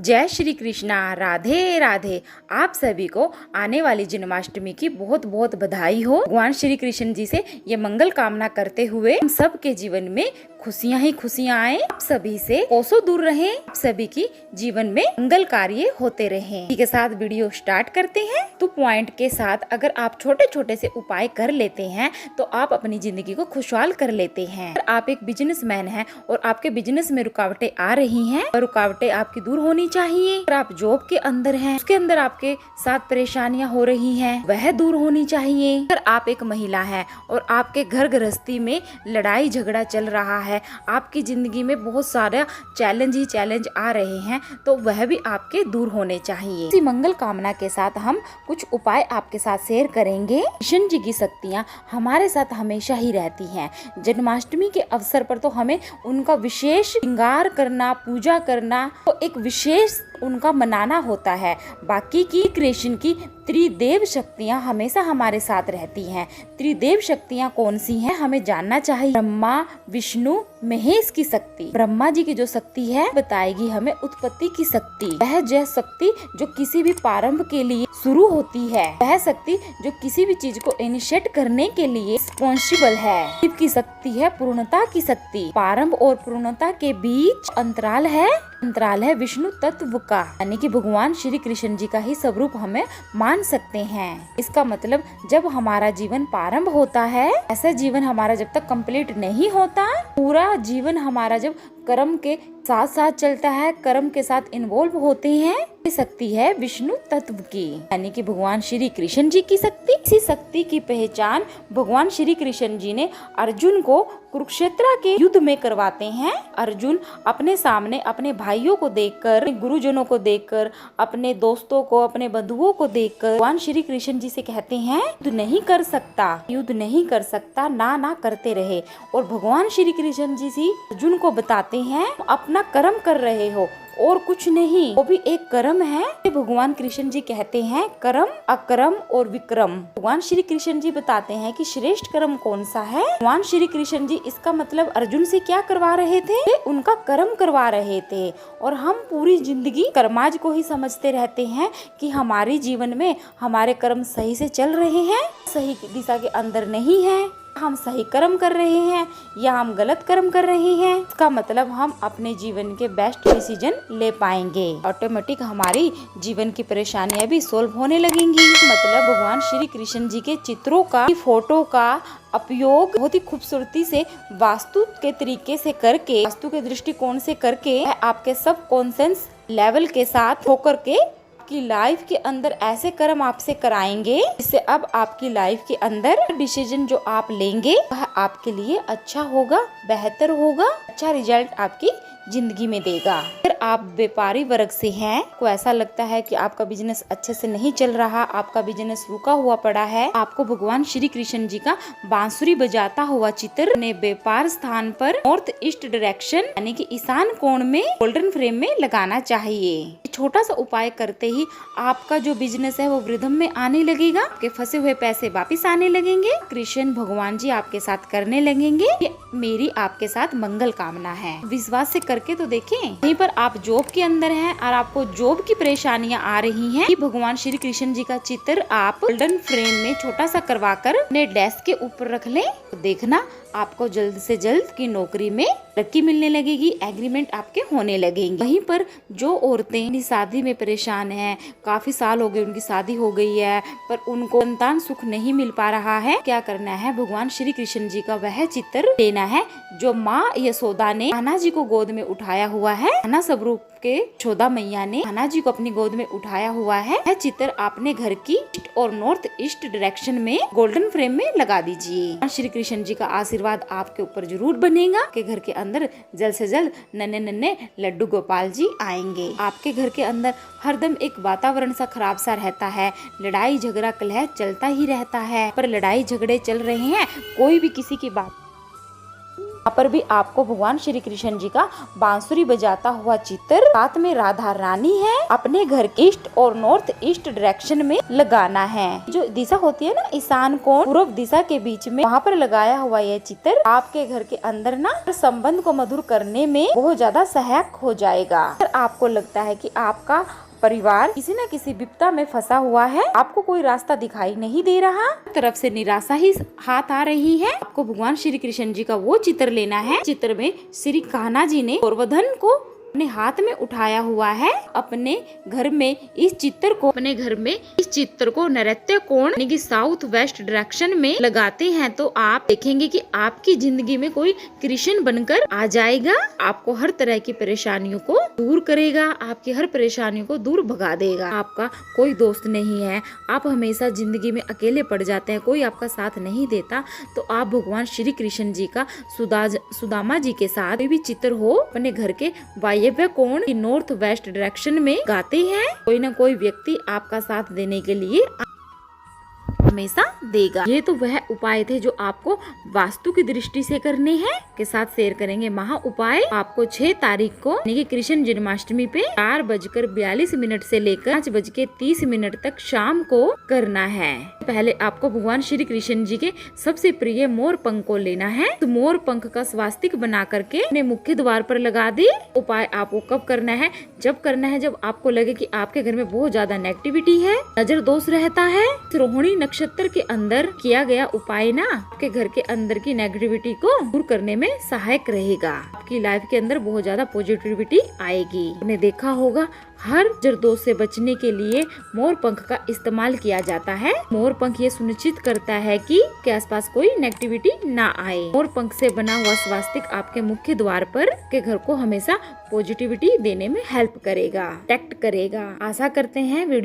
जय श्री कृष्णा। राधे राधे। आप सभी को आने वाली जन्माष्टमी की बहुत बहुत बधाई हो। भगवान श्री कृष्ण जी से ये मंगल कामना करते हुए हम सब के जीवन में खुशियां ही खुशियां आए, आप सभी से कोसों दूर रहें, आप सभी की जीवन में मंगल कार्य होते रहें। इसी के साथ वीडियो स्टार्ट करते हैं। तो पॉइंट के साथ अगर आप छोटे छोटे से उपाय कर लेते हैं तो आप अपनी जिंदगी को खुशहाल कर लेते हैं। अगर आप एक बिजनेसमैन हैं और आपके बिजनेस में रुकावटें आ रही हैं और रुकावटें आपकी दूर होनी चाहिए। अगर आप जॉब के अंदर हैं, उसके अंदर आपके साथ परेशानियां हो रही हैं, वह दूर होनी चाहिए। अगर आप एक महिला हैं और आपके घर गृहस्थी में लड़ाई झगड़ा चल रहा है, आपकी जिंदगी में बहुत सारे चैलेंज आ रहे हैं, तो वह भी आपके दूर होने चाहिए। इसी मंगल कामना के साथ हम कुछ उपाय आपके साथ शेयर करेंगे। कृष्ण जी की शक्तियाँ हमारे साथ हमेशा ही रहती हैं। जन्माष्टमी के अवसर पर तो हमें उनका विशेष श्रृंगार करना, पूजा करना, तो एक विशेष उनका मनाना होता है। बाकी की कृष्ण की त्रिदेव शक्तियाँ हमेशा हमारे साथ रहती हैं। त्रिदेव शक्तियाँ कौन सी हैं हमें जानना चाहिए। ब्रह्मा, विष्णु, महेश की शक्ति। ब्रह्मा जी की जो शक्ति है बताएगी हमें उत्पत्ति की शक्ति। वह जो शक्ति जो किसी भी प्रारंभ के लिए शुरू होती है, वह शक्ति जो किसी भी चीज को इनिशिएट करने के लिए रिस्पॉन्सिबल है। शिव की शक्ति है पूर्णता की शक्ति। प्रारंभ और पूर्णता के बीच अंतराल है विष्णु तत्व का, यानी कि भगवान श्री कृष्ण जी का ही स्वरूप हमें मान सकते हैं। इसका मतलब जब हमारा जीवन प्रारंभ होता है, ऐसा जीवन हमारा जब तक कंप्लीट नहीं होता, पूरा जीवन हमारा जब कर्म के साथ साथ चलता है, कर्म के साथ इन्वॉल्व होते हैं, ये शक्ति है विष्णु तत्व की, यानी कि भगवान श्री कृष्ण जी की शक्ति। इसी शक्ति की पहचान भगवान श्री कृष्ण जी ने अर्जुन को कुरुक्षेत्र के युद्ध में करवाते हैं। अर्जुन अपने सामने अपने भाइयों को देखकर, गुरुजनों को देखकर, अपने दोस्तों को, अपने बंधुओं को देखकर भगवान श्री कृष्ण जी से कहते हैं युद्ध नहीं कर सकता, ना करते रहे। और भगवान श्री कृष्ण जी अर्जुन को बताते हैं अपना कर्म कर रहे हो और कुछ नहीं, वो भी एक कर्म है। भगवान कृष्ण जी कहते हैं कर्म, अकर्म और विक्रम। भगवान श्री कृष्ण जी बताते हैं कि श्रेष्ठ कर्म कौन सा है। भगवान श्री कृष्ण जी इसका मतलब अर्जुन से क्या करवा रहे थे, उनका कर्म करवा रहे थे। और हम पूरी जिंदगी कर्माज को ही समझते रहते हैं कि हमारे जीवन में हमारे कर्म सही से चल रहे हैं, सही दिशा के अंदर नहीं है, हम सही कर्म कर रहे हैं या हम गलत कर्म कर रहे हैं। इसका मतलब हम अपने जीवन के बेस्ट डिसीजन ले पाएंगे। ऑटोमेटिक हमारी जीवन की परेशानियां भी सोल्व होने लगेंगी। मतलब भगवान श्री कृष्ण जी के चित्रों का, फोटो का उपयोग बहुत ही खूबसूरती से वास्तु के तरीके से करके, वास्तु के दृष्टिकोण से करके, आपके सब कॉन्सेंस लेवल के साथ होकर के की लाइफ के अंदर ऐसे कर्म आपसे कराएंगे जिससे अब आपकी लाइफ के अंदर डिसीजन जो आप लेंगे वह आपके लिए अच्छा होगा, बेहतर होगा, अच्छा रिजल्ट आपकी जिंदगी में देगा। अगर आप व्यापारी वर्ग से हैं, को ऐसा लगता है कि आपका बिजनेस अच्छे से नहीं चल रहा, आपका बिजनेस रुका हुआ पड़ा है, आपको भगवान श्री कृष्ण जी का बांसुरी बजाता हुआ चित्र अपने व्यापार स्थान पर नॉर्थ ईस्ट डायरेक्शन यानी कि ईशान कोण में गोल्डन फ्रेम में लगाना चाहिए। छोटा सा उपाय करते ही आपका जो बिजनेस है वो वृद्धि में आने लगेगा, आपके फंसे हुए पैसे वापिस आने लगेंगे, कृष्ण भगवान जी आपके साथ करने लगेंगे। ये मेरी आपके साथ मंगल कामना है। विश्वास से करके तो देखें। यहीं पर आप जॉब के अंदर हैं और आपको जॉब की परेशानियां आ रही हैं, कि भगवान श्री कृष्ण जी का चित्र आप गोल्डन फ्रेम में छोटा सा करवाकर अपने डेस्क के ऊपर रख लें, तो देखना आपको जल्द से जल्द की नौकरी में तरक्की मिलने लगेगी, एग्रीमेंट आपके होने लगेंगे। वहीं पर जो औरतें शादी में परेशान हैं, काफी साल हो गए उनकी शादी हो गई है पर उनको संतान सुख नहीं मिल पा रहा है, क्या करना है, भगवान श्री कृष्ण जी का वह चित्र लेना है जो माँ यशोदा ने कान्हा जी को गोद में उठाया हुआ है। कान्हा स्वरूप के यशोदा मैया ने कान्हा जी को अपनी गोद में उठाया हुआ है। यह चित्र आपने घर की ईस्ट और नॉर्थ ईस्ट डायरेक्शन में गोल्डन फ्रेम में लगा दीजिए। श्री कृष्ण जी का आशीर्वाद आपके ऊपर जरूर बनेगा कि घर के अंदर जल्द से जल्द नन्हे नन्हे लड्डू गोपाल जी आएंगे। आपके घर के अंदर हरदम एक वातावरण सा खराब सा रहता है, लड़ाई झगड़ा कलह चलता ही रहता है, पर लड़ाई झगड़े चल रहे हैं, कोई भी किसी की बात यहाँ पर भी आपको भगवान श्री कृष्ण जी का बांसुरी बजाता हुआ चित्र, साथ में राधा रानी है, अपने घर ईस्ट और नॉर्थ ईस्ट डायरेक्शन में लगाना है। जो दिशा होती है ना ईशान कोण पूर्व दिशा के बीच में, वहाँ पर लगाया हुआ यह चित्र आपके घर के अंदर ना संबंध को मधुर करने में बहुत ज्यादा सहायक हो जाएगा। अगर आपको लगता है कि आपका परिवार किसी न किसी विपदा में फंसा हुआ है, आपको कोई रास्ता दिखाई नहीं दे रहा, तरफ से निराशा ही हाथ आ रही है, आपको भगवान श्री कृष्ण जी का वो चित्र लेना है। चित्र में श्री कान्हा जी ने गोवर्धन को अपने हाथ में उठाया हुआ है। अपने घर में इस चित्र को नैऋत्य कोण यानी कि साउथ वेस्ट डायरेक्शन में लगाते हैं तो आप देखेंगे कि आपकी जिंदगी में कोई कृष्ण बनकर आ जाएगा, आपको हर तरह की परेशानियों को दूर करेगा, आपकी हर परेशानियों को दूर भगा देगा। आपका कोई दोस्त नहीं है, आप हमेशा जिंदगी में अकेले पड़ जाते हैं, कोई आपका साथ नहीं देता, तो आप भगवान श्री कृष्ण जी का सुदामा जी के साथ कोई भी चित्र हो अपने घर के वायव्य कोण की नॉर्थ वेस्ट डायरेक्शन में गाते हैं। कोई ना कोई व्यक्ति आपका साथ देने के लिए हमेशा देगा। ये तो वह उपाय थे जो आपको वास्तु की दृष्टि से करने हैं, के साथ शेयर करेंगे महा उपाय। आपको 6 तारीख को यानी कि कृष्ण जन्माष्टमी पे 4:42 से लेकर 5:30 तक शाम को करना है। पहले आपको भगवान श्री कृष्ण जी के सबसे प्रिय मोर पंख को लेना है, तो मोर पंख का स्वास्तिक बना करके अपने मुख्य द्वार पर लगा दे। उपाय आपको कब करना है? जब करना है जब आपको लगे कि आपके घर में बहुत ज्यादा नेगेटिविटी है, नजर दोष रहता है। रोहिणी नक्षत्र के अंदर किया गया उपाय ना आपके घर के अंदर की नेगेटिविटी को दूर करने में सहायक रहेगा। आपकी लाइफ के अंदर बहुत ज्यादा पॉजिटिविटी आएगी। आपने देखा होगा हर जरदोष से बचने के लिए मोर पंख का इस्तेमाल किया जाता है। मोर पंख ये सुनिश्चित करता है कि के आसपास कोई नेगेटिविटी ना आए। मोर पंख से बना हुआ स्वास्तिक आपके मुख्य द्वार पर के घर को हमेशा पॉजिटिविटी देने में हेल्प करेगा, प्रोटेक्ट करेगा। आशा करते हैं वीडियो